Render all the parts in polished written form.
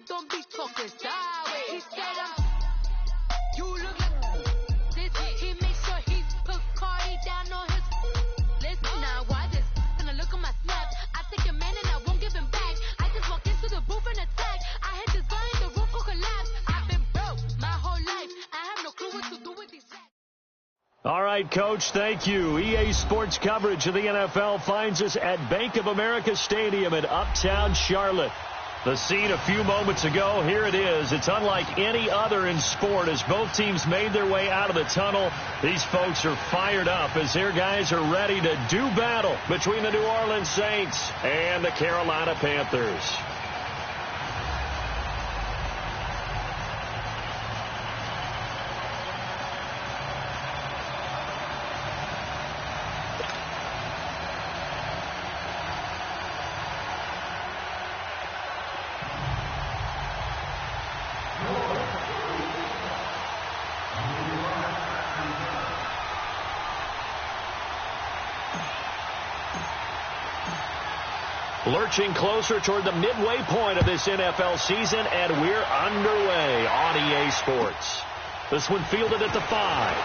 don't be talking sideways. He said you look like this. He makes sure he put Cardi down on his list. Now why this? Gonna look at my snap. I take a man and I won't give him back. I just walk into the booth and attack. I hit this guy in the roof will collapse. I've been broke my whole life. I have no clue what to do with these racks. All right, Coach, thank you. EA Sports coverage of the NFL finds us at Bank of America Stadium in Uptown Charlotte. The scene a few moments ago, here it is. It's unlike any other in sport as both teams made their way out of the tunnel. These folks are fired up as their guys are ready to do battle between the New Orleans Saints and the Carolina Panthers. Lurching closer toward the midway point of this NFL season, and we're underway on EA Sports. This one fielded at the 5.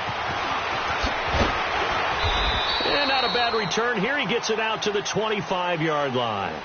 And not a bad return here. He gets it out to the 25-yard line.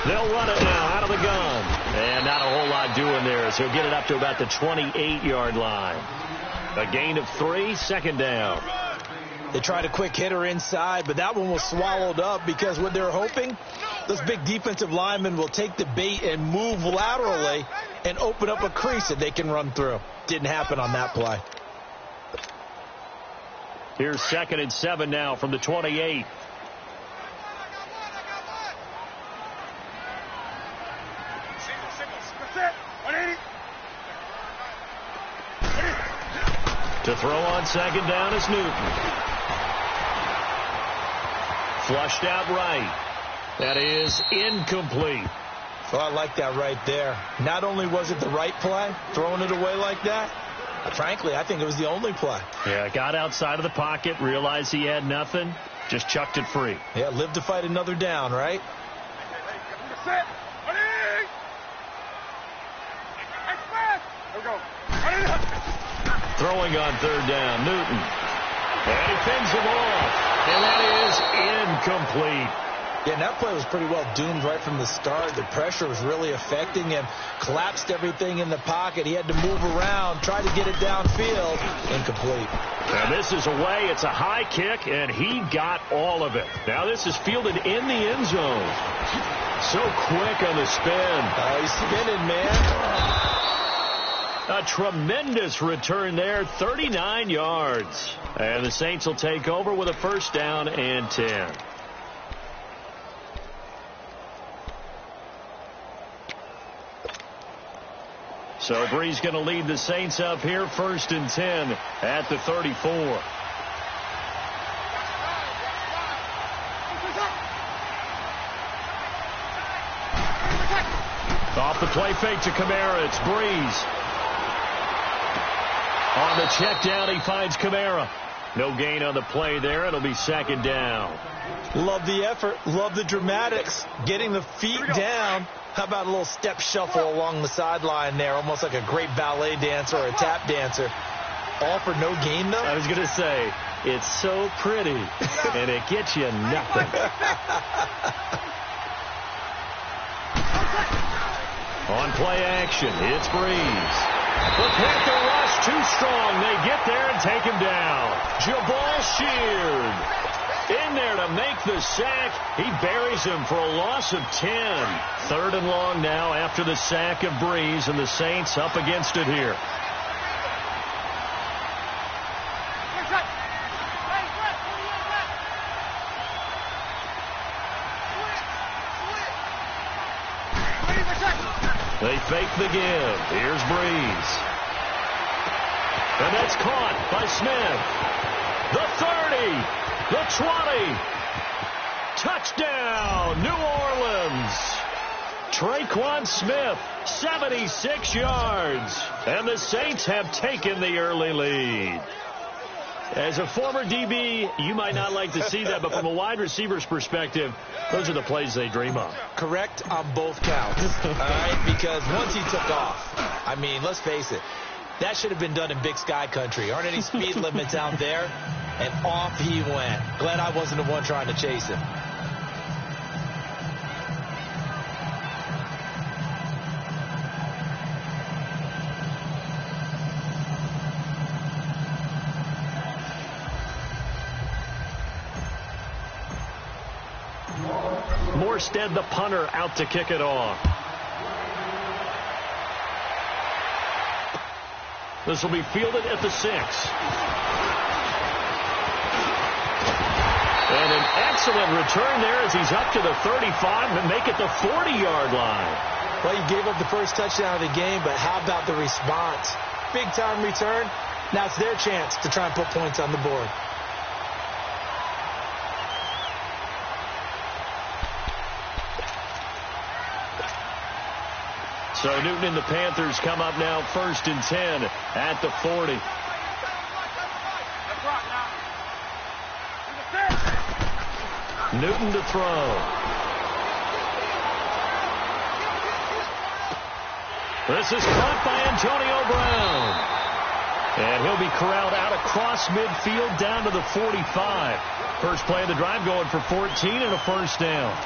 They'll run it now out of the gun. And not a whole lot doing there as he'll get it up to about the 28-yard line. A gain of 3, second down. They tried a quick hitter inside, but that one was swallowed up because what they're hoping, this big defensive lineman will take the bait and move laterally and open up a crease that they can run through. Didn't happen on that play. Here's 2nd and 7 now from the 28. To throw on 2nd down is Newton. Flushed out right. That is incomplete. Well, I like that right there. Not only was it the right play, throwing it away like that, frankly, I think it was the only play. Yeah, got outside of the pocket, realized he had nothing, just chucked it free. Yeah, live to fight another down, right? Throwing on 3rd down, Newton. And he pins him off. And that is incomplete. Yeah, and that play was pretty well doomed right from the start. The pressure was really affecting him. Collapsed everything in the pocket. He had to move around, try to get it downfield. Incomplete. Now this is away. It's a high kick, and he got all of it. Now this is fielded in the end zone. So quick on the spin. Oh, he's spinning, man. A tremendous return there, 39 yards. And the Saints will take over with a 1st down and 10. So Brees going to lead the Saints up here, 1st and 10 at the 34. Off the play fake to Kamara, it's Brees. On the check down, he finds Kamara. No gain on the play there. It'll be 2nd down. Love the effort. Love the dramatics. Getting the feet down. How about a little step shuffle along the sideline there? Almost like a great ballet dancer or a tap dancer. All for no gain, though? I was going to say, it's so pretty, and it gets you nothing. On play action, it's Brees. The Panther rush too strong. They get there and take him down. Jabal Sheard in there to make the sack. He buries him for a loss of 10. 3rd and long now after the sack of Brees, and the Saints up against it here. They fake the give. Here's Brees. And that's caught by Smith. The 30. The 20. Touchdown, New Orleans. Traquan Smith, 76 yards. And the Saints have taken the early lead. As a former DB, you might not like to see that, but from a wide receiver's perspective, those are the plays they dream of. Correct on both counts, all right? Because once he took off, I mean, let's face it, that should have been done in Big Sky country. Aren't any speed limits out there? And off he went. Glad I wasn't the one trying to chase him. Morstead, the punter, out to kick it off. This will be fielded at the 6. And an excellent return there as he's up to the 35 and make it the 40-yard line. Well, you gave up the first touchdown of the game, but how about the response? Big-time return. Now it's their chance to try and put points on the board. So Newton and the Panthers come up now 1st and 10 at the 40. Newton to throw. This is caught by Antonio Brown. And he'll be corralled out across midfield down to the 45. First play of the drive going for 14 and a first down.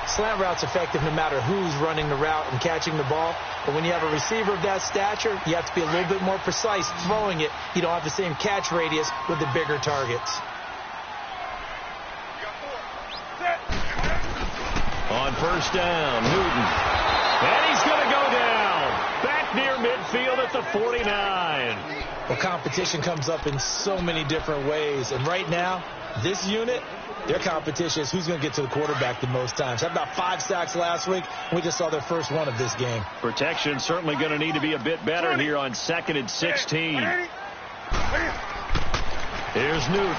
Slant route's effective no matter who's running the route and catching the ball. But when you have a receiver of that stature, you have to be a little bit more precise throwing it. You don't have the same catch radius with the bigger targets. On first down, Newton. And he's going to go down. Back near midfield at the 49. Well, competition comes up in so many different ways. And right now, this unit, their competition is who's going to get to the quarterback the most times. Had about 5 sacks last week. We just saw their first one of this game. Protection certainly going to need to be a bit better here on 2nd and 16. Here's Newton.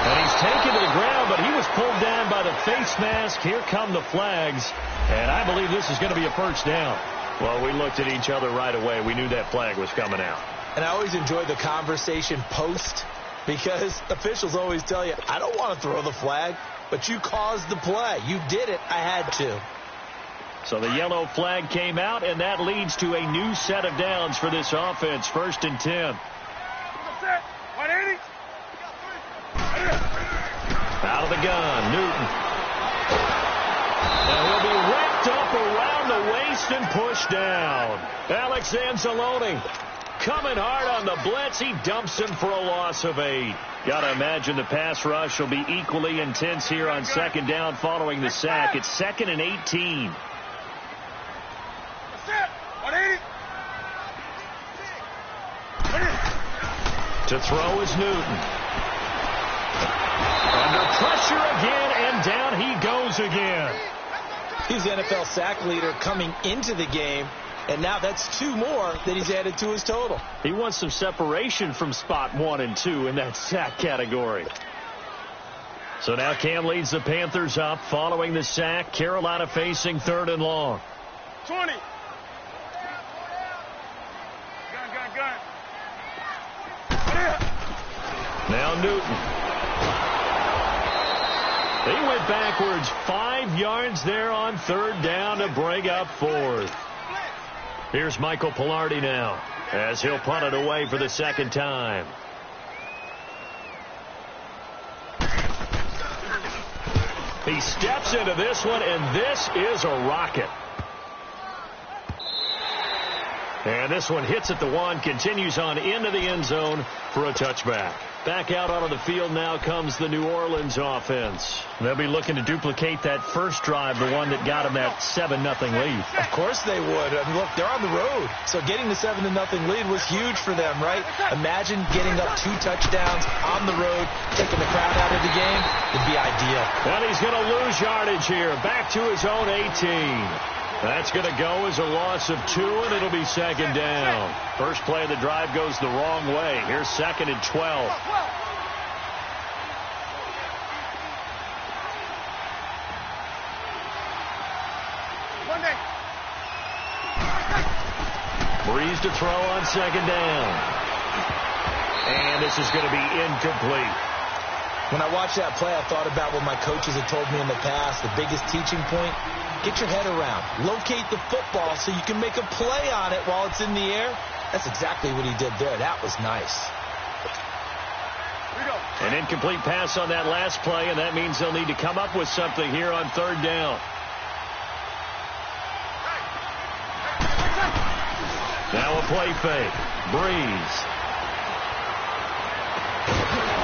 And he's taken to the ground, but he was pulled down by the face mask. Here come the flags. And I believe this is going to be a first down. Well, we looked at each other right away. We knew that flag was coming out. And I always enjoy the conversation post, because officials always tell you, I don't want to throw the flag, but you caused the play. You did it. I had to. So the yellow flag came out, and that leads to a new set of downs for this offense. 1st and 10. Out of the gun, Newton. And he'll be wrapped up around the waist and pushed down. Alex Anzalone coming hard on the blitz. He dumps him for a loss of 8. Got to imagine the pass rush will be equally intense here on 2nd down following the sack. It's 2nd and 18. To throw is Newton. Under pressure again, and down he goes again. He's the NFL sack leader coming into the game, and now that's 2 more that he's added to his total. He wants some separation from spot 1 and 2 in that sack category. So now Cam leads the Panthers up following the sack. Carolina facing 3rd and long. 20. Gun. Now Newton. He went backwards 5 yards there on 3rd down to bring up 4th. Here's Michael Pilardi now as he'll punt it away for the 2nd time. He steps into this one, and this is a rocket. And this one hits at the 1, continues on into the end zone for a touchback. Back out onto the field now comes the New Orleans offense. They'll be looking to duplicate that first drive, the one that got them that 7-0 lead. Of course they would. I mean, look, they're on the road. So getting the 7-0 lead was huge for them, right? Imagine getting up 2 touchdowns on the road, taking the crowd out of the game. It'd be ideal. And he's going to lose yardage here. Back to his own 18. That's going to go as a loss of 2, and it'll be second down. First play of the drive goes the wrong way. Here's second and 12. Breeze to throw on second down. And this is going to be incomplete. When I watched that play, I thought about what my coaches had told me in the past. The biggest teaching point, get your head around. Locate the football so you can make a play on it while it's in the air. That's exactly what he did there. That was nice. An incomplete pass on that last play, and that means they'll need to come up with something here on third down. Now a play fake. Breeze.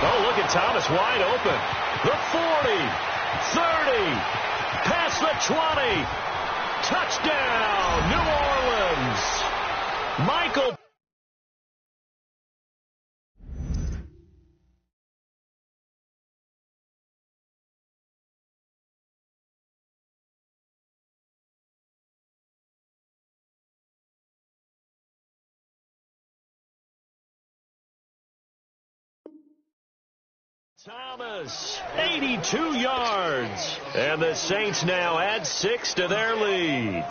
Oh, look at Thomas wide open. The 40, 30, past the 20. Touchdown, New Orleans. Michael. Thomas, 82 yards. And the Saints now add 6 to their lead.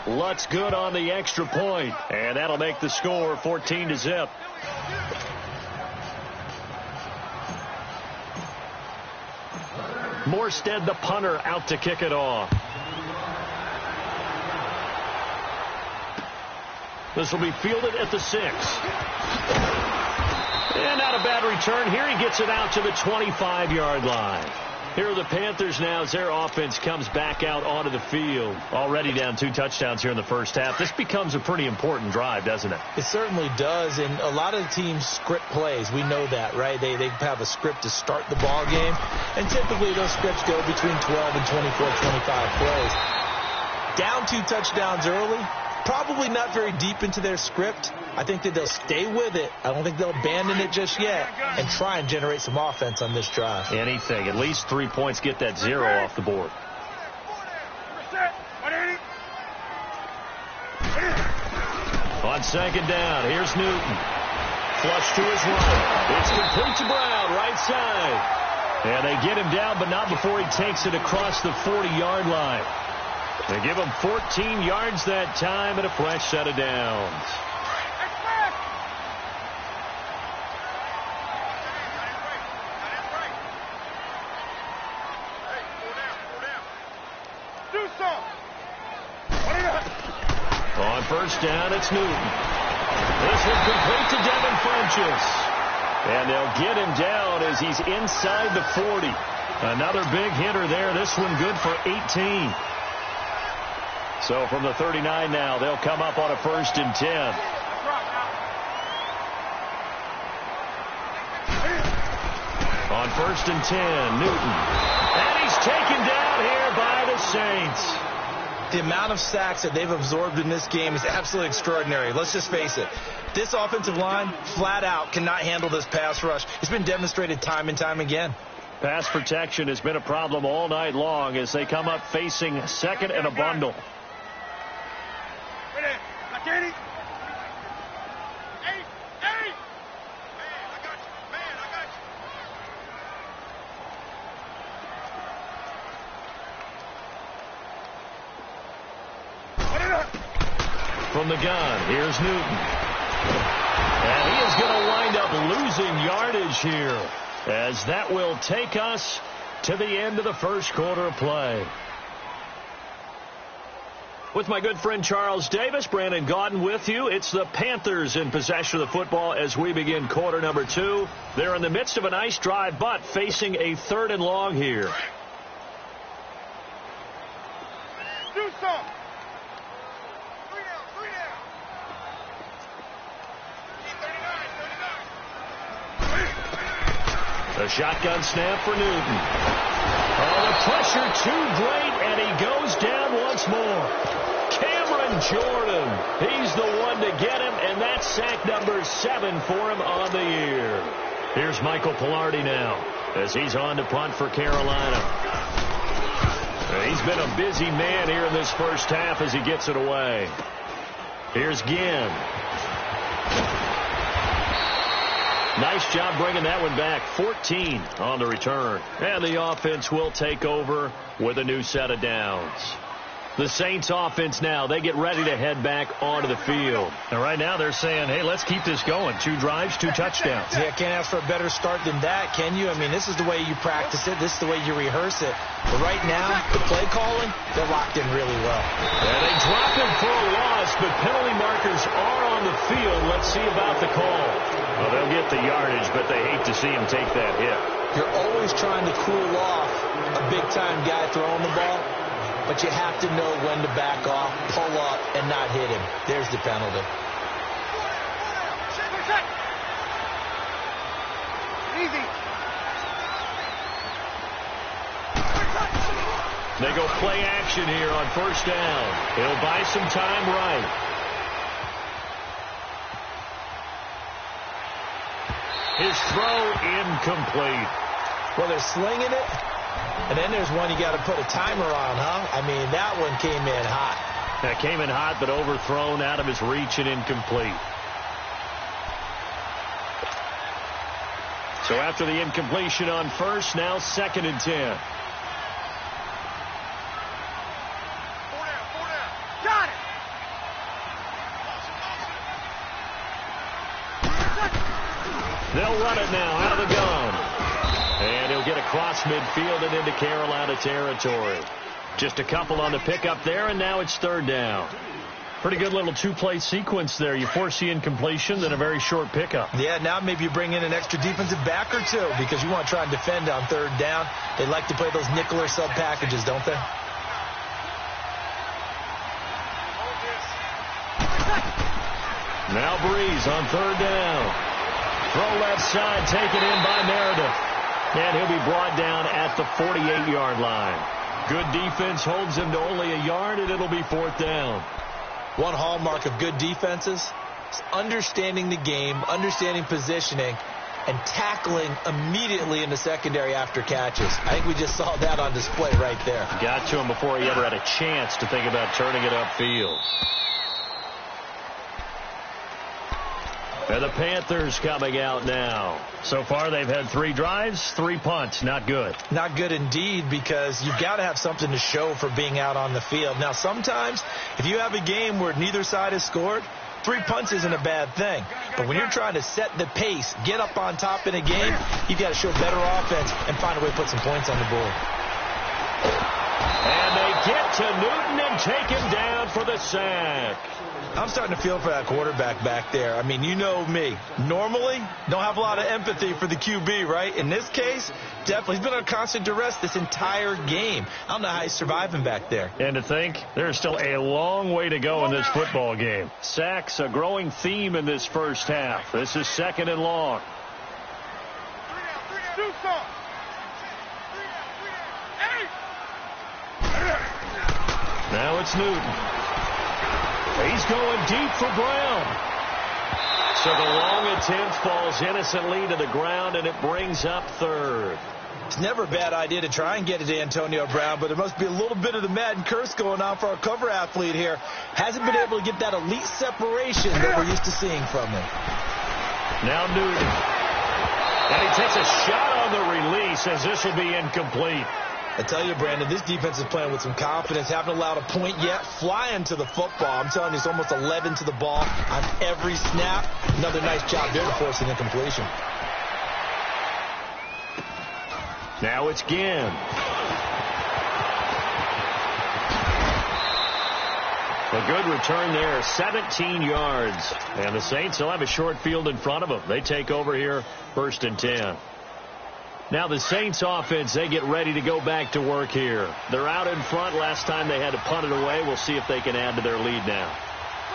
Lutz good on the extra point, and that'll make the score 14-0. Morstead, the punter, out to kick it off. This will be fielded at the 6. And not a bad return. Here he gets it out to the 25-yard line. Here are the Panthers now as their offense comes back out onto the field. Already down 2 touchdowns here in the first half. This becomes a pretty important drive, doesn't it? It certainly does, and a lot of the teams script plays. We know that, right? They have a script to start the ball game, and typically those scripts go between 12 and 24, 25 plays. Down 2 touchdowns early. Probably not very deep into their script. I think that they'll stay with it. I don't think they'll abandon it just yet and try and generate some offense on this drive. Anything. At least 3 points, get that 0 off the board. On second down, here's Newton. Flush to his right. It's complete to Brown, right side. And they get him down, but not before he takes it across the 40-yard line. They give him 14 yards that time and a fresh set of downs. On first down, it's Newton. This is complete to Devin Funchess. And they'll get him down as he's inside the 40. Another big hitter there. This one good for 18. So from the 39 now, they'll come up on a 1st and 10. On 1st and 10, Newton. And he's taken down here by the Saints. The amount of sacks that they've absorbed in this game is absolutely extraordinary. Let's just face it. This offensive line, flat out, cannot handle this pass rush. It's been demonstrated time and time again. Pass protection has been a problem all night long as they come up facing second and a bundle. From the gun, here's Newton. And he is going to wind up losing yardage here, as that will take us to the end of the first quarter of play. With my good friend Charles Davis, Brandon Gaudin with you. It's the Panthers in possession of the football as we begin quarter number 2. They're in the midst of a nice drive, but facing a 3rd and long here. Do something. The shotgun snap for Newton. Oh, the pressure too great, and he goes down once more. Cameron Jordan, he's the one to get him, and that's sack number 7 for him on the year. Here's Michael Pilardi now. as he's on to punt for Carolina. He's been a busy man here in this first half as he gets it away. Here's Ginn. Nice job bringing that one back. 14 on the return. And the offense will take over with a new set of downs. The Saints offense now, they get ready to head back onto the field. And right now they're saying, hey, let's keep this going. 2 drives, 2 touchdowns. Yeah, can't ask for a better start than that, can you? I mean, this is the way you practice it. This is the way you rehearse it. But right now, the play calling, they're locked in really well. Yeah, they drop him for a loss, but penalty markers are on the field. Let's see about the call. Well, they'll get the yardage, but they hate to see him take that hit. You're always trying to cool off a big-time guy throwing the ball. But you have to know when to back off, pull up, and not hit him. There's the penalty. Easy. They go play action here on first down. He'll buy some time right. His throw incomplete. Well, they're slinging it. And then there's one you got to put a timer on, huh? I mean, that one came in hot. That came in hot, but overthrown, out of his reach and incomplete. So after the incompletion on first, now 2nd and 10. 4 down. Got it. They'll run it now out of the gun. And he'll get across midfield and into Carolina territory. Just a couple on the pickup there, and now it's 3rd down. Pretty good little 2-play sequence there. You force the incompletion, then a very short pickup. Yeah, now maybe you bring in an extra defensive back or two because you want to try and defend on 3rd down. They like to play those nickel or sub packages, don't they? Now Breeze on 3rd down. Throw left side, taken in by Meredith. And he'll be brought down at the 48-yard line. Good defense holds him to only a yard, and it'll be 4th down. One hallmark of good defenses is understanding the game, understanding positioning, and tackling immediately in the secondary after catches. I think we just saw that on display right there. Got to him before he ever had a chance to think about turning it upfield. And the Panthers coming out now. So far, they've had 3 drives, 3 punts. Not good. Not good indeed, because you've got to have something to show for being out on the field. Now, sometimes, if you have a game where neither side has scored, 3 punts isn't a bad thing. But when you're trying to set the pace, get up on top in a game, you've got to show better offense and find a way to put some points on the board. And they get to Newton and take him down for the sack. I'm starting to feel for that quarterback back there. I mean, you know me. Normally, don't have a lot of empathy for the QB, right? In this case, definitely. He's been under constant duress this entire game. I don't know how he's surviving back there. And to think, there's still a long way to go in this football game. Sacks, a growing theme in this first half. This is 2nd and long. 3 down. Do some. 3 down. Now it's Newton. He's going deep for Brown. So the long attempt falls innocently to the ground, and it brings up 3rd. It's never a bad idea to try and get it to Antonio Brown, but there must be a little bit of the Madden curse going on for our cover athlete here. Hasn't been able to get that elite separation that we're used to seeing from him. Now Newton. And he takes a shot on the release, as this will be incomplete. I tell you, Brandon, this defense is playing with some confidence. Haven't allowed a point yet. Flying to the football. I'm telling you, it's almost 11 to the ball on every snap. Another nice job there to force an incompletion. Now it's Ginn. A good return there, 17 yards. And the Saints will have a short field in front of them. They take over here, 1st and 10. Now the Saints offense, they get ready to go back to work here. They're out in front. Last time they had to punt it away. We'll see if they can add to their lead now.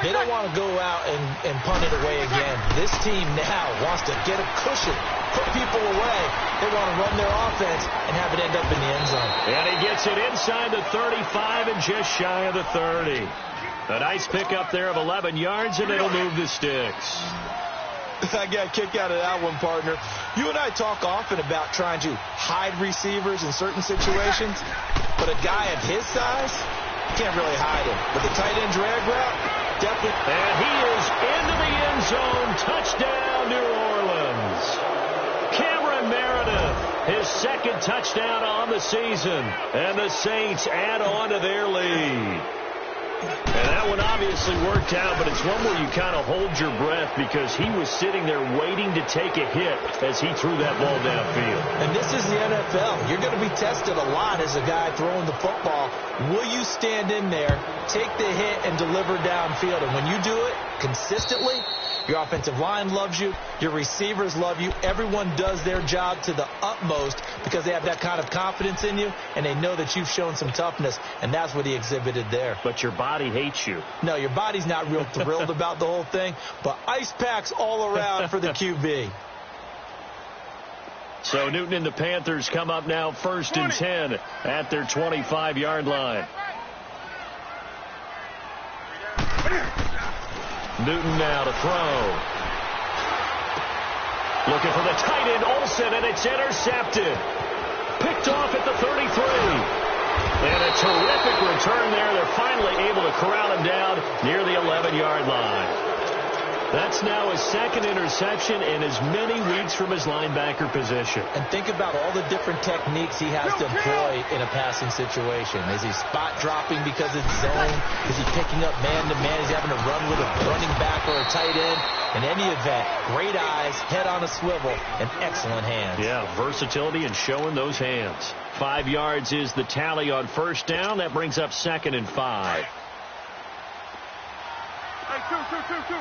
They don't want to go out and punt it away again. This team now wants to get a cushion, put people away. They want to run their offense and have it end up in the end zone. And he gets it inside the 35 and just shy of the 30. A nice pickup there of 11 yards, and it'll move the sticks. I got a kick out of that one, partner. You and I talk often about trying to hide receivers in certain situations, but a guy of his size can't really hide him. But the tight end drag route, definitely. And he is into the end zone. Touchdown, New Orleans. Cameron Meredith, his second touchdown on the season. And the Saints add on to their lead. And that one obviously worked out, but it's one where you kind of hold your breath because he was sitting there waiting to take a hit as he threw that ball downfield. And this is the NFL. You're going to be tested a lot as a guy throwing the football. Will you stand in there, take the hit, and deliver downfield? And when you do it consistently, your offensive line loves you. Your receivers love you. Everyone does their job to the utmost because they have that kind of confidence in you, and they know that you've shown some toughness, and that's what he exhibited there. But your body hates you. No, your body's not real thrilled about the whole thing, but ice packs all around for the QB. So Newton and the Panthers come up now 1st and 10 at their 25-yard line. Newton now to throw. Looking for the tight end, Olsen, and it's intercepted. Picked off at the 33. And a terrific return there. They're finally able to corral him down near the 11-yard line. That's now his second interception in as many weeks from his linebacker position. And think about all the different techniques he has to employ in a passing situation. Is he spot dropping because it's zone? Is he picking up man-to-man? Is he having to run with a running back or a tight end? In any event, great eyes, head on a swivel, and excellent hands. Yeah, versatility and showing those hands. 5 yards is the tally on first down. That brings up 2nd and 5. Hey, two.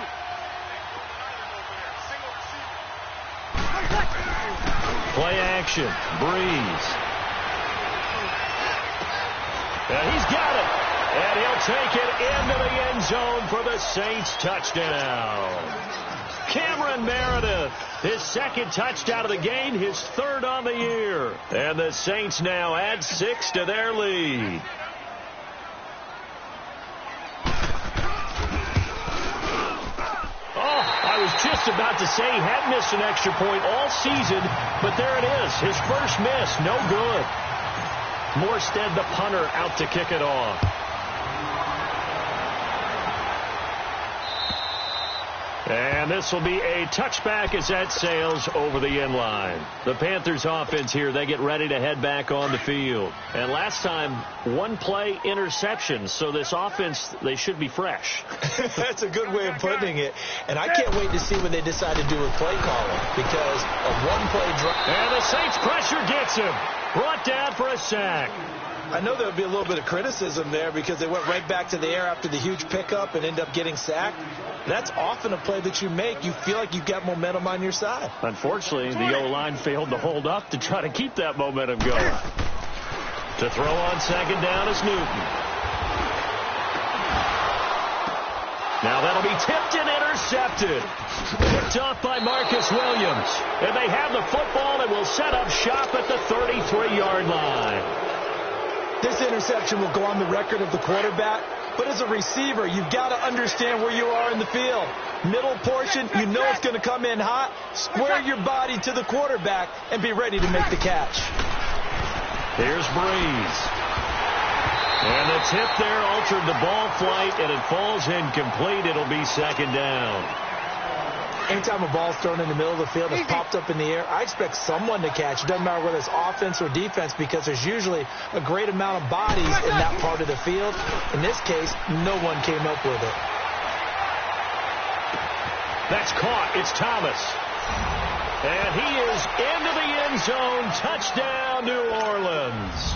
Play action. Breeze. And he's got it. And he'll take it into the end zone for the Saints touchdown. Cameron Meredith, his second touchdown of the game, his third on the year. And the Saints now add 6 to their lead. I was just about to say he hadn't missed an extra point all season, but there it is. His first miss, no good. Morstead, the punter, out to kick it off. And this will be a touchback as that sails over the end line. The Panthers offense here, they get ready to head back on the field. And last time, one play interception. So this offense, they should be fresh. That's a good way of putting it. And I can't wait to see what they decide to do with play calling because a one-play drive. And the Saints pressure gets him. Brought down for a sack. I know there would be a little bit of criticism there because they went right back to the air after the huge pickup and end up getting sacked. That's often a play that you make. You feel like you've got momentum on your side. Unfortunately, the O-line failed to hold up to try to keep that momentum going. To throw on second down is Newton. Now that'll be tipped and intercepted. Picked off by Marcus Williams. And they have the football and will set up shop at the 33-yard line. This interception will go on the record of the quarterback, but as a receiver, you've got to understand where you are in the field. Middle portion, you know it's going to come in hot. Square your body to the quarterback and be ready to make the catch. Here's Breeze. And the tip there altered the ball flight, and it falls incomplete. It'll be second down. Anytime a ball's thrown in the middle of the field, it's popped up in the air, I expect someone to catch. It doesn't matter whether it's offense or defense because there's usually a great amount of bodies in that part of the field. In this case, no one came up with it. That's caught. It's Thomas. And he is into the end zone. Touchdown, New Orleans.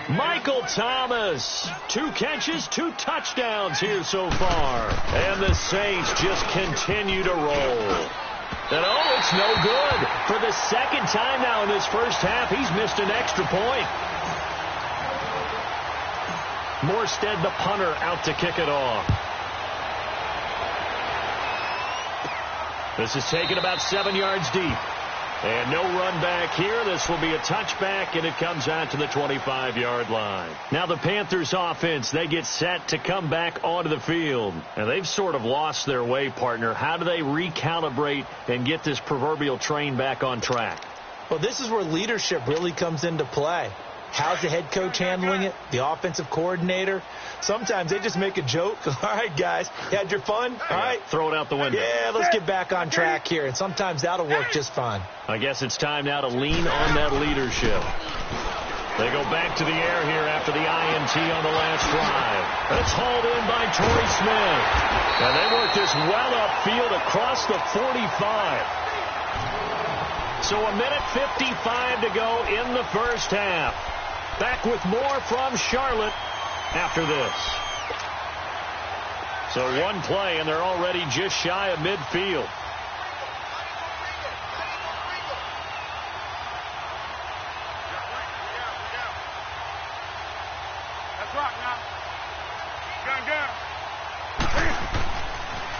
Michael Thomas, 2 catches, 2 touchdowns here so far. And the Saints just continue to roll. And oh, it's no good. For the second time now in this first half, he's missed an extra point. Morstead, the punter, out to kick it off. This is taken about 7 yards deep. And no run back here. This will be a touchback, and it comes out to the 25-yard line. Now the Panthers offense, they get set to come back onto the field. And they've sort of lost their way, partner. How do they recalibrate and get this proverbial train back on track? Well, this is where leadership really comes into play. How's the head coach handling it? The offensive coordinator? Sometimes they just make a joke. All right, guys, you had your fun? All right. Throw it out the window. Yeah, let's get back on track here. And sometimes that'll work just fine. I guess it's time now to lean on that leadership. They go back to the air here after the INT on the last drive. It's hauled in by Torrey Smith. And they work this well upfield across the 45. So a minute 55 to go in the first half. Back with more from Charlotte after this. So one play, and they're already just shy of midfield. That's right now. Gun.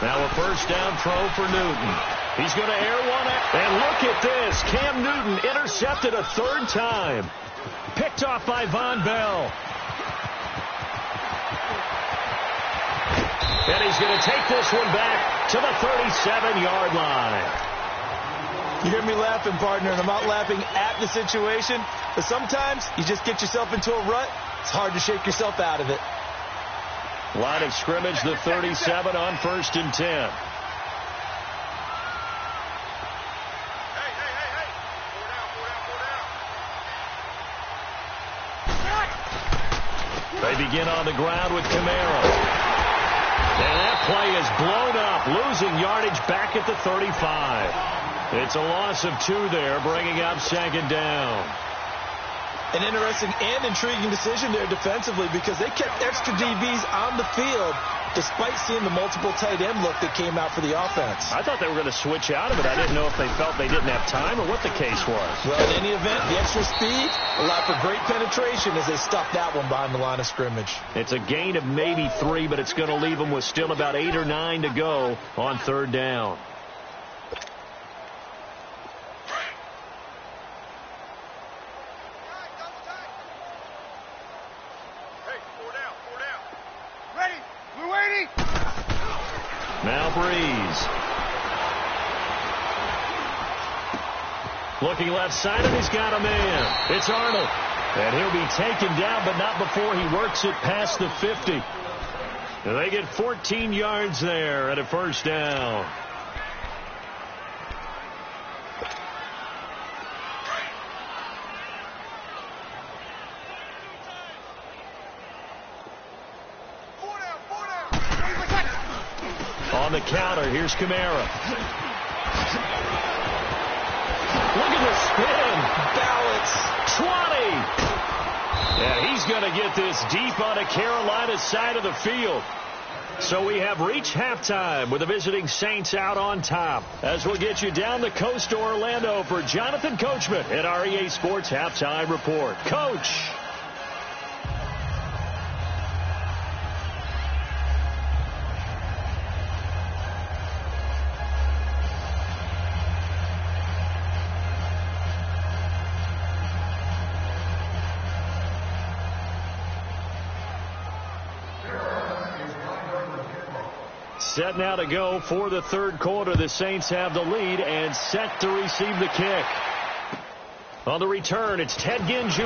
Now a first down throw for Newton. He's going to air one out. And look at this. Cam Newton intercepted a third time. Picked off by Von Bell. And he's going to take this one back to the 37-yard line. You hear me laughing, partner, and I'm not laughing at the situation, but sometimes you just get yourself into a rut. It's hard to shake yourself out of it. Line of scrimmage, the 37 on 1st and 10. They begin on the ground with Kamara. And that play is blown up, losing yardage back at the 35. It's a loss of 2 there, bringing up 2nd down. An interesting and intriguing decision there defensively because they kept extra DBs on the field despite seeing the multiple tight end look that came out for the offense. I thought they were going to switch out of it. I didn't know if they felt they didn't have time or what the case was. Well, in any event, the extra speed allowed for great penetration as they stuffed that one behind the line of scrimmage. It's a gain of maybe 3, but it's going to leave them with still about 8 or 9 to go on 3rd down. Now Breeze. Looking left side, and he's got a man. It's Arnold. And he'll be taken down, but not before he works it past the 50. And they get 14 yards there at a first down. On the counter, here's Kamara. Look at the spin. Balance. 20. And he's going to get this deep on the Carolina side of the field. So we have reached halftime with the visiting Saints out on top. As we'll get you down the coast to Orlando for Jonathan Coachman at our EA Sports Halftime Report. Coach. Set now to go for the 3rd quarter. The Saints have the lead and set to receive the kick. On the return, it's Ted Ginn Jr.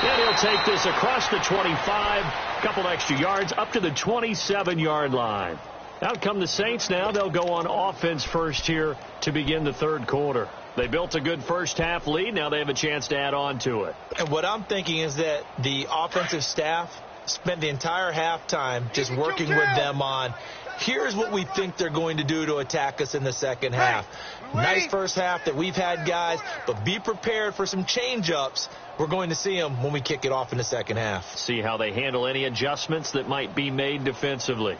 And he'll take this across the 25, a couple extra yards, up to the 27-yard line. Out come the Saints now. They'll go on offense first here to begin the 3rd quarter. They built a good first half lead. Now they have a chance to add on to it. And what I'm thinking is that the offensive staff spent the entire halftime just working with them on, here's what we think they're going to do to attack us in the second half. Nice first half that we've had, guys, but be prepared for some change-ups. We're going to see them when we kick it off in the second half. See how they handle any adjustments that might be made defensively.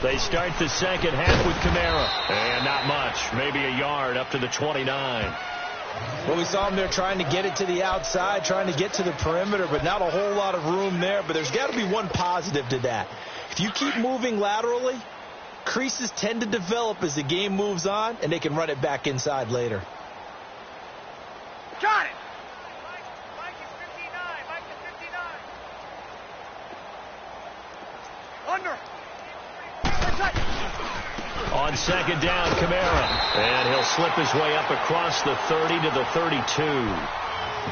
They start the second half with Kamara. And not much, maybe a yard up to the 29. Well, we saw him there trying to get it to the outside, trying to get to the perimeter, but not a whole lot of room there. But there's got to be one positive to that. If you keep moving laterally, creases tend to develop as the game moves on, and they can run it back inside later. Got it. Under. On second down, Kamara. And he'll slip his way up across the 30 to the 32.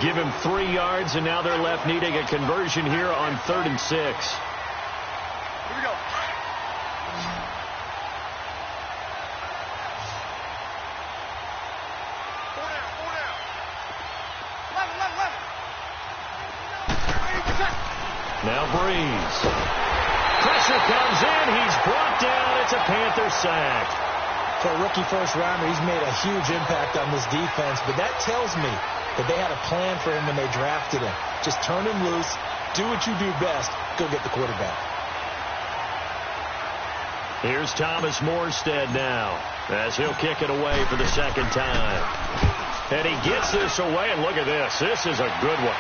Give him 3 yards, and now they're left needing a conversion here on 3rd and 6. Here we go. Four down. 11. Now Breeze. Pressure comes in. He's brought down. It's a Panther sack. For a rookie first-rounder, he's made a huge impact on this defense, but that tells me that they had a plan for him when they drafted him. Just turn him loose, do what you do best, go get the quarterback. Here's Thomas Morstead now as he'll kick it away for the second time. And he gets this away, and look at this. This is a good one.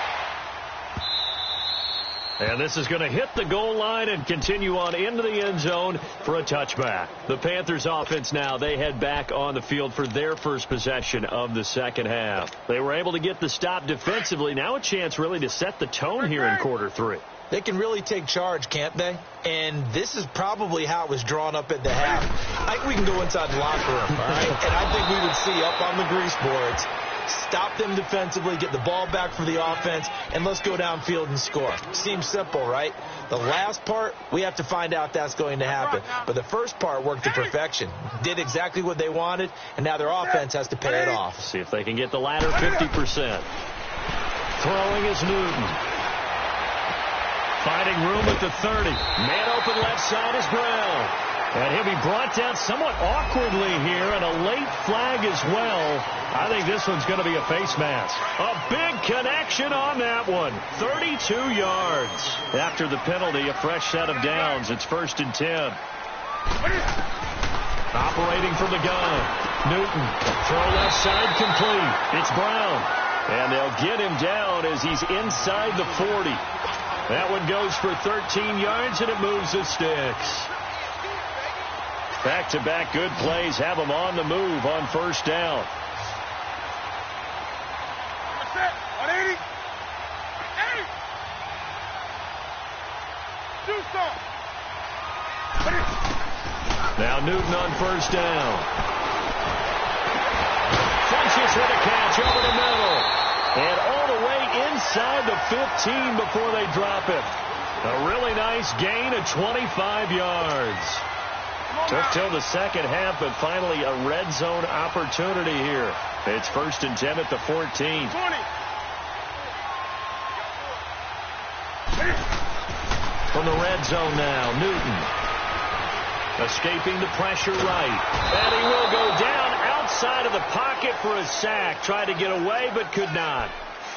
And this is going to hit the goal line and continue on into the end zone for a touchback. The Panthers offense now, they head back on the field for their first possession of the second half. They were able to get the stop defensively. Now a chance really to set the tone here in quarter 3. They can really take charge, can't they? And this is probably how it was drawn up at the half. I think we can go inside the locker room, all right? And I think we would see up on the grease boards, stop them defensively, get the ball back for the offense, and let's go downfield and score. Seems simple, right? The last part, we have to find out if that's going to happen. But the first part worked to perfection. Did exactly what they wanted, and now their offense has to pay it off. See if they can get the latter 50%. Throwing is Newton. Finding room at the 30. Man open left side is Brown. And he'll be brought down somewhat awkwardly here, and a late flag as well. I think this one's going to be a face mask. A big connection on that one. 32 yards. After the penalty, a fresh set of downs. It's 1st and 10. Operating from the gun. Newton. Throw left side complete. It's Brown. And they'll get him down as he's inside the 40. That one goes for 13 yards, and it moves the sticks. Back-to-back good plays have them on the move on first down. 180. Do something. Now Newton on first down. Funches with a catch over the middle. And all the way inside the 15 before they drop it. A really nice gain of 25 yards. Took till the second half, but finally a red zone opportunity here. It's 1st and 10 at the 14. 20. From the red zone now, Newton. Escaping the pressure right. And he will go down outside of the pocket for a sack. Tried to get away, but could not.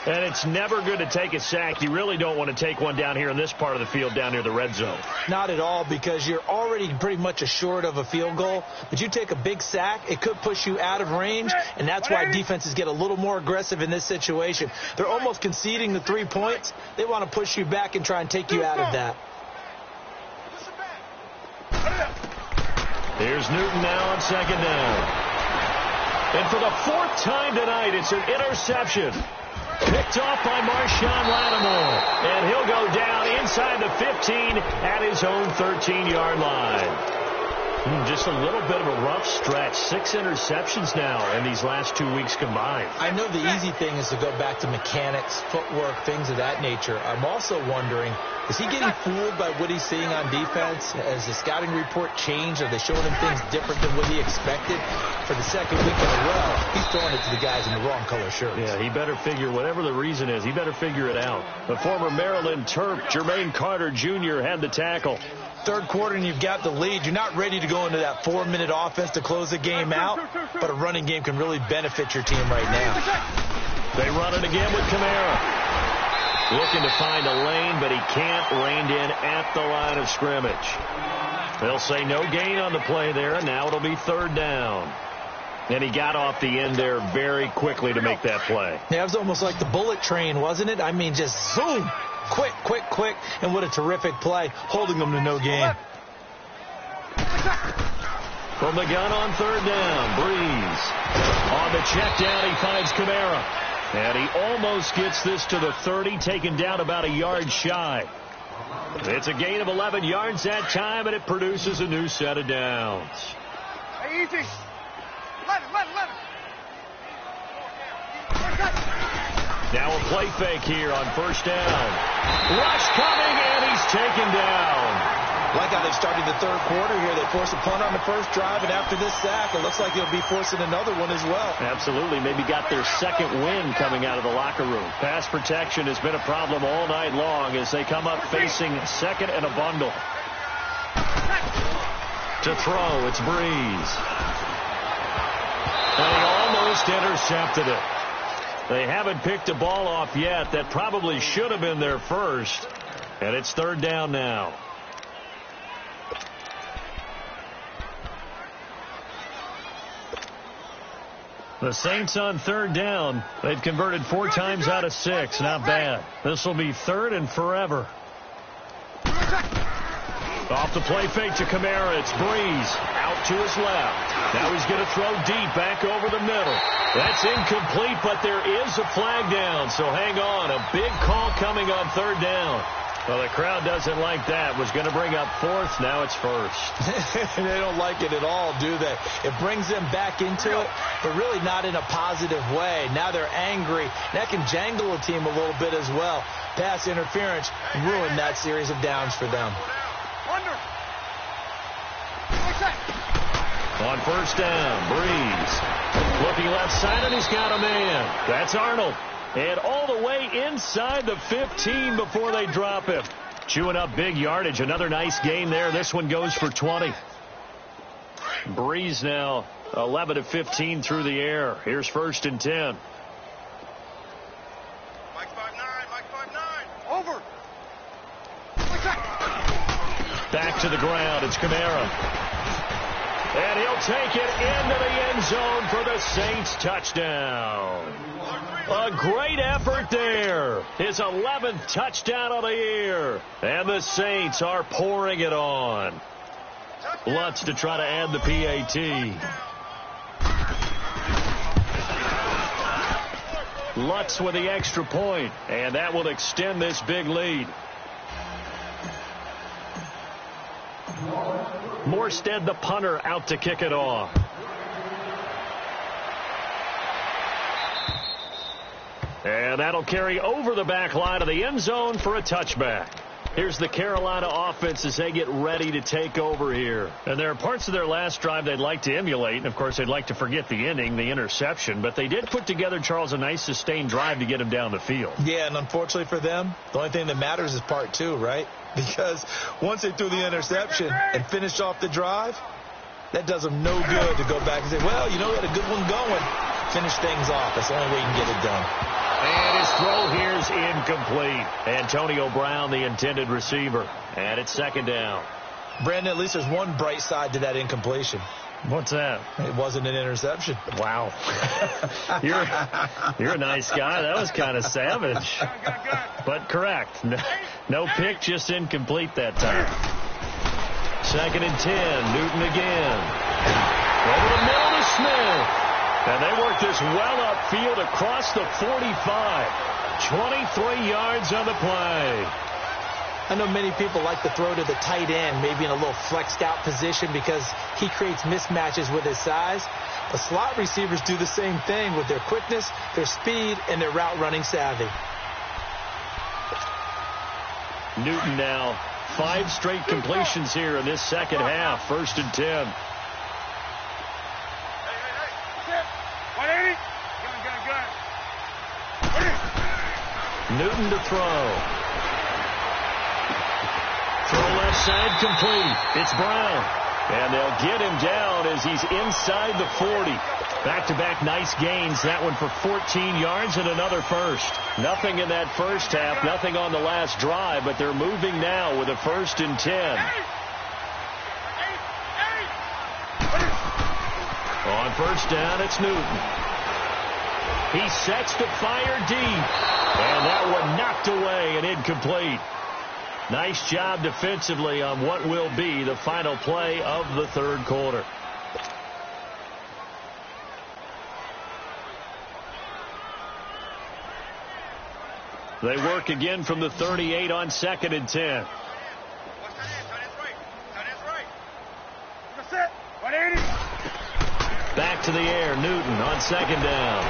And it's never good to take a sack. You really don't want to take one down here in this part of the field down near the red zone. Not at all, because you're already pretty much assured of a field goal. But you take a big sack, it could push you out of range, and that's why defenses get a little more aggressive in this situation. They're almost conceding the 3 points. They want to push you back and try and take you out of that. Here's Newton now on second down. And for the 4th time tonight, it's an interception. Picked off by Marshawn Lattimore. And he'll go down inside the 15 at his own 13-yard line. Just a little bit of a rough stretch. 6 interceptions now in these last 2 weeks combined. I know the easy thing is to go back to mechanics, footwork, things of that nature. I'm also wondering, is he getting fooled by what he's seeing on defense? Has the scouting report changed? Are they showing him things different than what he expected? For the second week in a row, he's throwing it to the guys in the wrong color shirts. Yeah, he better figure, whatever the reason is, he better figure it out. The former Maryland Terp, Jermaine Carter Jr., had the tackle. Third quarter and you've got the lead. You're not ready to go into that 4-minute offense to close the game out, but a running game can really benefit your team right now. They run it again with Kamara. Looking to find a lane, but he can't. Reined in at the line of scrimmage. They'll say no gain on the play there, and now it'll be 3rd down. And he got off the end there very quickly to make that play. Yeah, it was almost like the bullet train, wasn't it? I mean, just zoom. Quick, quick, quick, and what a terrific play, holding them to no gain. From the gun on third down, Breeze. On the check down, he finds Kamara. And he almost gets this to the 30, taken down about a yard shy. It's a gain of 11 yards that time, and it produces a new set of downs. Hey, easy. Let it. Now a play fake here on first down. Rush coming, and he's taken down. Like how they've started the third quarter here. They forced a punt on the first drive, and after this sack, it looks like they'll be forcing another one as well. Absolutely. Maybe got their second win coming out of the locker room. Pass protection has been a problem all night long as they come up facing second and a bundle. To throw, it's Breeze. And he almost intercepted it. They haven't picked a ball off yet. That probably should have been their first. And it's third down now. The Saints on third down. They've converted 4 times out of 6. Not bad. This will be third and forever. Off the play fake to Kamara. It's Breeze out to his left. Now he's going to throw deep back over the middle. That's incomplete, but there is a flag down. So hang on. A big call coming on third down. Well, the crowd doesn't like that. Was going to bring up fourth. Now it's first. They don't like it at all, do they? It brings them back into it, but really not in a positive way. Now they're angry. That can jangle a team a little bit as well. Pass interference ruined that series of downs for them. On first down, Breeze. Looking left side, and he's got a man. That's Arnold. And all the way inside the 15 before they drop him. Chewing up big yardage. Another nice gain there. This one goes for 20. Breeze now 11 of 15 through the air. Here's first and 10. Mike 5'9", over. Back to the ground. It's Kamara. And he'll take it into the end zone for the Saints touchdown. A great effort there. His 11th touchdown of the year. And the Saints are pouring it on. Lutz to try to add the PAT. Lutz with the extra point, and that will extend this big lead. Morstead, the punter, out to kick it off. And that'll carry over the back line of the end zone for a touchback. Here's the Carolina offense as they get ready to take over here. And there are parts of their last drive they'd like to emulate. And, of course, they'd like to forget the inning, the interception. But they did put together, Charles, a nice sustained drive to get him down the field. Yeah, and unfortunately for them, the only thing that matters is part 2, right? Because once they threw the interception and finished off the drive, that does them no good to go back and say, well, you know, we had a good one going. Finish things off. That's the only way you can get it done. And his throw here is incomplete. Antonio Brown, the intended receiver. And it's second down. Brandon, at least there's one bright side to that incompletion. What's that? It wasn't an interception. Wow. You're a nice guy. That was kind of savage. But correct. No pick, just incomplete that time. Second and 10. Newton again. Over the middle to Smith. And they work this well upfield across the 45. 23 yards on the play. I know many people like to throw to the tight end, maybe in a little flexed out position because he creates mismatches with his size. But slot receivers do the same thing with their quickness, their speed, and their route running savvy. Newton now 5 straight completions here in this second half. First and 10. 180. Gun. Newton to throw. Throw left side complete. It's Brown. And they'll get him down as he's inside the 40. Back-to-back nice gains. That one for 14 yards and another first. Nothing in that first half. Nothing on the last drive. But they're moving now with a first and 10. On first down, it's Newton. He sets to fire deep. And that one knocked away and incomplete. Nice job defensively on what will be the final play of the third quarter. They work again from the 38 on 2nd and 10. Back to the air. Newton on 2nd down.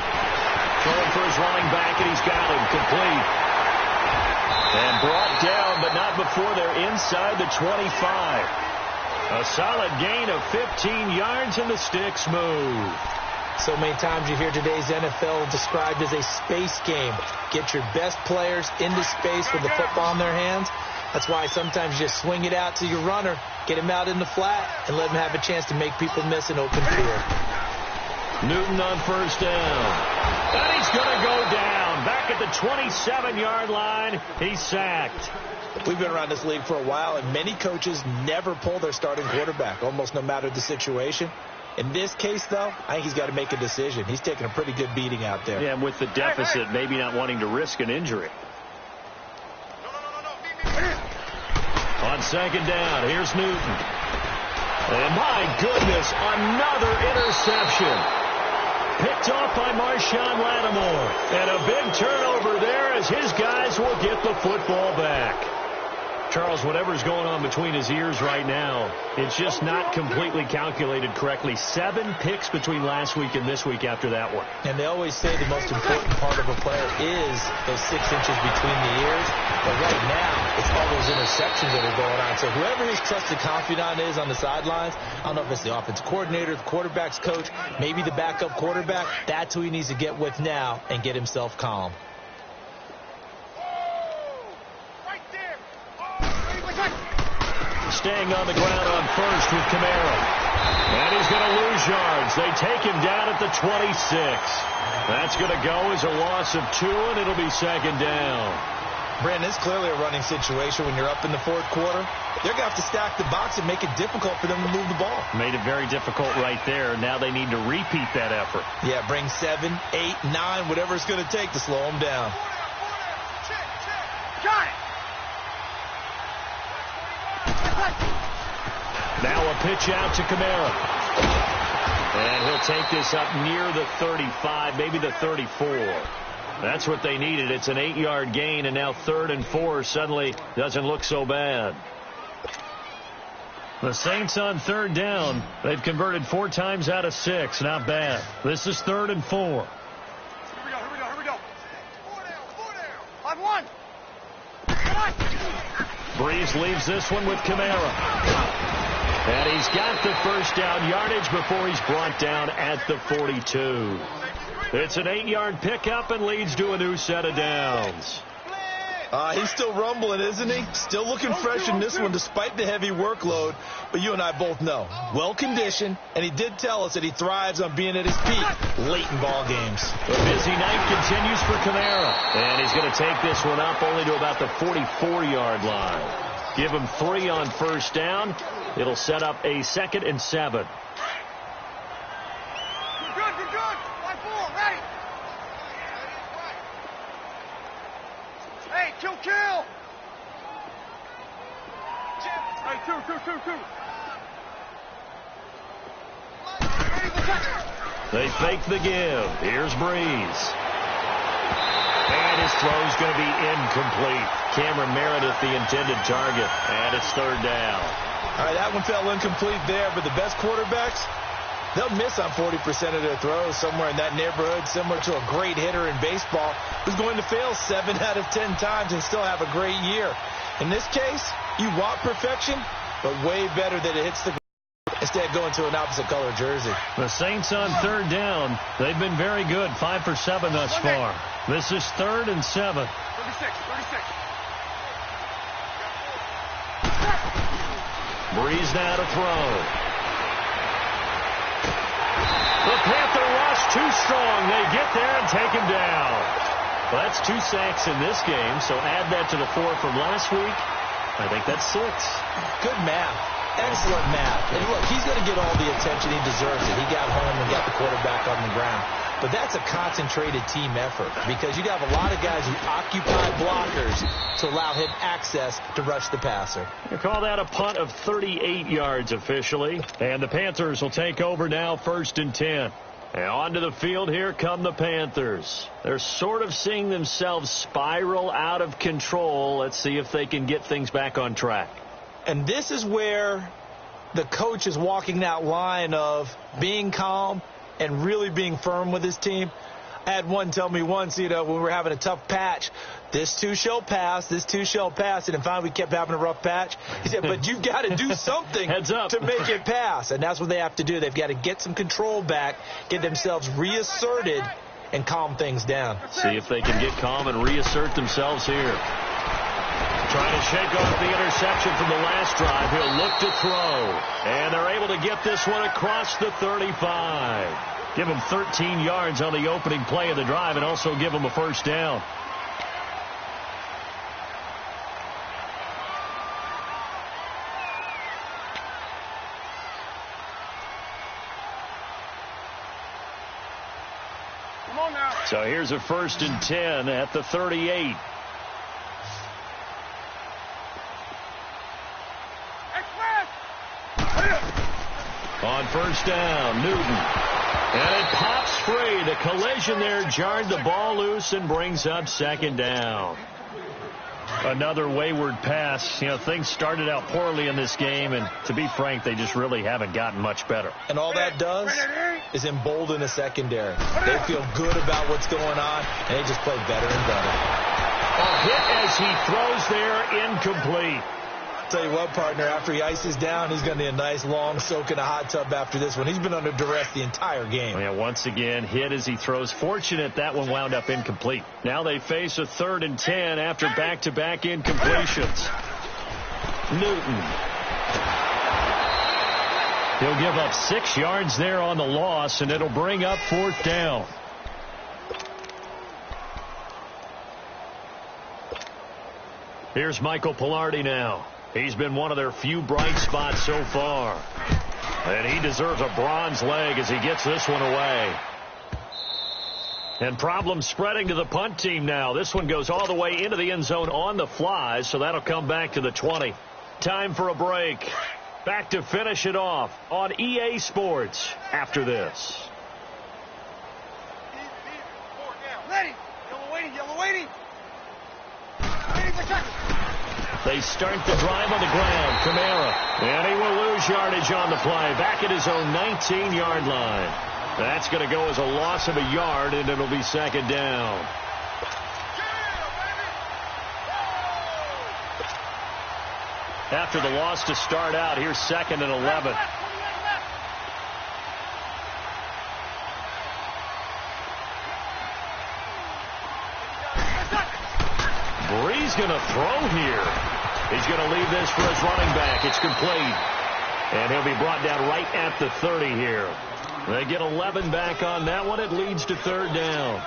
Throwing for his running back, and he's got him complete. And brought down, but not before they're inside the 25. A solid gain of 15 yards, and the sticks move. So many times you hear today's NFL described as a space game. Get your best players into space with the football in their hands. That's why sometimes you just swing it out to your runner, get him out in the flat, and let him have a chance to make people miss an open field. Newton on 1st down. And he's going to go down. Back at the 27-yard line, he's sacked. We've been around this league for a while, and many coaches never pull their starting quarterback, almost no matter the situation. In this case, though, I think he's got to make a decision. He's taking a pretty good beating out there. Yeah, and with the deficit, maybe not wanting to risk an injury. On 2nd down, here's Newton. And my goodness, another interception. Picked off by Marshawn Lattimore. And a big turnover there as his guys will get the football back. Charles, whatever's going on between his ears right now, it's just not completely calculated correctly. 7 picks between last week and this week after that one. And they always say the most important part of a player is those 6 inches between the ears. But right now, it's all those interceptions that are going on. So whoever his trusted confidant is on the sidelines, I don't know if it's the offensive coordinator, the quarterback's coach, maybe the backup quarterback, that's who he needs to get with now and get himself calm. Staying on the ground on 1st with Kamara. And he's going to lose yards. They take him down at the 26. That's going to go as a loss of 2, and it'll be 2nd down. Brandon, it's clearly a running situation when you're up in the 4th quarter. They're going to have to stack the box and make it difficult for them to move the ball. Made it very difficult right there. Now they need to repeat that effort. Yeah, bring 7, 8, 9, whatever it's going to take to slow them down. Got it. Now a pitch out to Kamara. And he'll take this up near the 35, maybe the 34. That's what they needed. It's an 8-yard gain, and now 3rd and 4 suddenly doesn't look so bad. The Saints on 3rd down. They've converted 4 times out of 6. Not bad. This is 3rd and 4. Here we go. 4 down. 5-1. Breeze leaves this one with Kamara. And he's got the first down yardage before he's brought down at the 42. It's an 8-yard pickup and leads to a new set of downs. He's still rumbling, isn't he? Still looking fresh in this one despite the heavy workload. But you and I both know, well-conditioned, and he did tell us that he thrives on being at his peak late in ball games. The busy night continues for Kamara. And he's going to take this one up only to about the 44-yard line. Give him 3 on 1st down. It'll set up a 2nd and 7. Good. 5-4, ready. Hey, kill. Hey, two. They fake the give. Here's Breeze. And his throw's going to be incomplete. Cameron Meredith, the intended target. And it's 3rd down. All right, that one fell incomplete there, but the best quarterbacks, they'll miss on 40% of their throws, somewhere in that neighborhood, similar to a great hitter in baseball who's going to fail 7 out of 10 times and still have a great year. In this case, you want perfection, but way better that it hits the ground instead of going to an opposite color jersey. The Saints on 3rd down. They've been very good, 5 for 7 thus far. This is 3rd and 7. 36. Breeze now to throw. The Panther rush too strong. They get there and take him down. Well, that's 2 sacks in this game, so add that to the 4 from last week. I think that's 6. Good math. Excellent math. And look, he's going to get all the attention he deserves it. He got home and got the quarterback on the ground. But that's a concentrated team effort because you have a lot of guys who occupy blockers to allow him access to rush the passer. You call that a punt of 38 yards officially. And the Panthers will take over now, 1st and 10. And onto the field, here come the Panthers. They're sort of seeing themselves spiral out of control. Let's see if they can get things back on track. And this is where the coach is walking that line of being calm and really being firm with his team. I had one tell me once, when we were having a tough patch, this too shall pass, this too shall pass. And then finally we kept having a rough patch. He said, but you've got to do something Heads up. to make it pass. And that's what they have to do. They've got to get some control back, get themselves reasserted, and calm things down. See if they can get calm and reassert themselves here. Trying to shake off the interception from the last drive. He'll look to throw. And they're able to get this one across the 35. Give him 13 yards on the opening play of the drive and also give him a first down. Come on now. So here's a 1st and 10 at the 38. On 1st down, Newton. And it pops free. The collision there jarred the ball loose and brings up 2nd down. Another wayward pass. Things started out poorly in this game, and to be frank, they just really haven't gotten much better. And all that does is embolden the secondary. They feel good about what's going on, and they just play better and better. A hit as he throws there, incomplete. Tell you what, partner, after he ices down, he's going to need a nice long soak in a hot tub after this one. He's been under duress the entire game. Yeah, once again, hit as he throws. Fortunate that one wound up incomplete. Now they face a 3rd and 10 after back-to-back incompletions. Newton. He'll give up 6 yards there on the loss, and it'll bring up 4th down. Here's Michael Pilardi now. He's been one of their few bright spots so far. And he deserves a bronze leg as he gets this one away. And problems spreading to the punt team now. This one goes all the way into the end zone on the fly, so that'll come back to the 20. Time for a break. Back to finish it off on EA Sports after this. Ready. Yellow waiting. Yellow waiting. Waiting for touch. They start the drive on the ground. Kamara. And he will lose yardage on the play. Back at his own 19-yard line. That's going to go as a loss of a yard, and it'll be 2nd down. After the loss to start out, here's 2nd and 11. Bree's going to throw here. He's going to leave this for his running back. It's complete. And he'll be brought down right at the 30 here. They get 11 back on that one. It leads to 3rd down.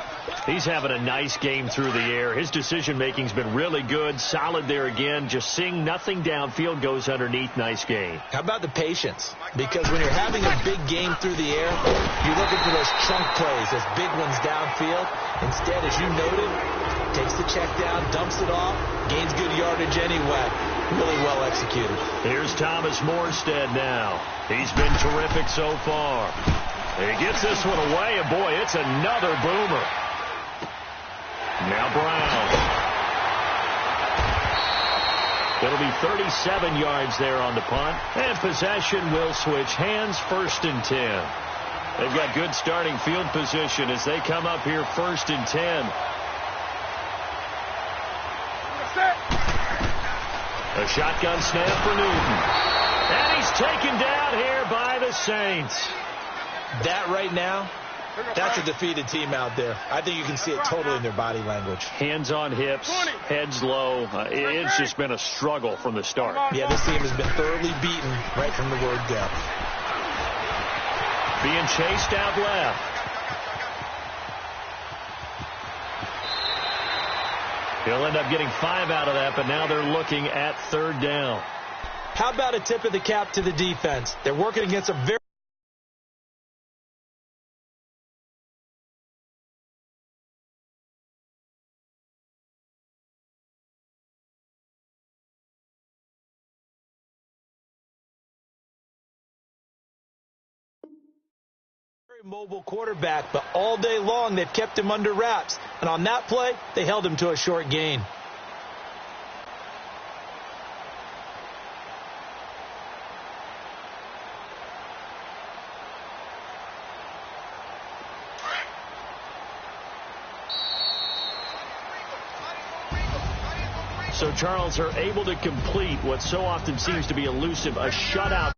He's having a nice game through the air. His decision-making's been really good. Solid there again. Just seeing nothing downfield goes underneath. Nice game. How about the patience? Because when you're having a big game through the air, you're looking for those chunk plays, those big ones downfield. Instead, as you noted, takes the check down, dumps it off, gains good yardage anyway. Really well executed. Here's Thomas Morstead now. He's been terrific so far. He gets this one away, and boy, it's another boomer. Now Brown. It'll be 37 yards there on the punt, and possession will switch hands. 1st and 10. They've got good starting field position as they come up here 1st and 10. A shotgun snap for Newton. And he's taken down here by the Saints. That right now, that's a defeated team out there. I think you can see it totally in their body language. Hands on hips, heads low. It's just been a struggle from the start. Yeah, this team has been thoroughly beaten right from the word go. Being chased out left. He'll end up getting 5 out of that, but now they're looking at 3rd down. How about a tip of the cap to the defense? They're working against a very Mobile quarterback, but all day long they've kept him under wraps. And on that play, they held him to a short gain. So, Charles, are able to complete what so often seems to be elusive, a shutout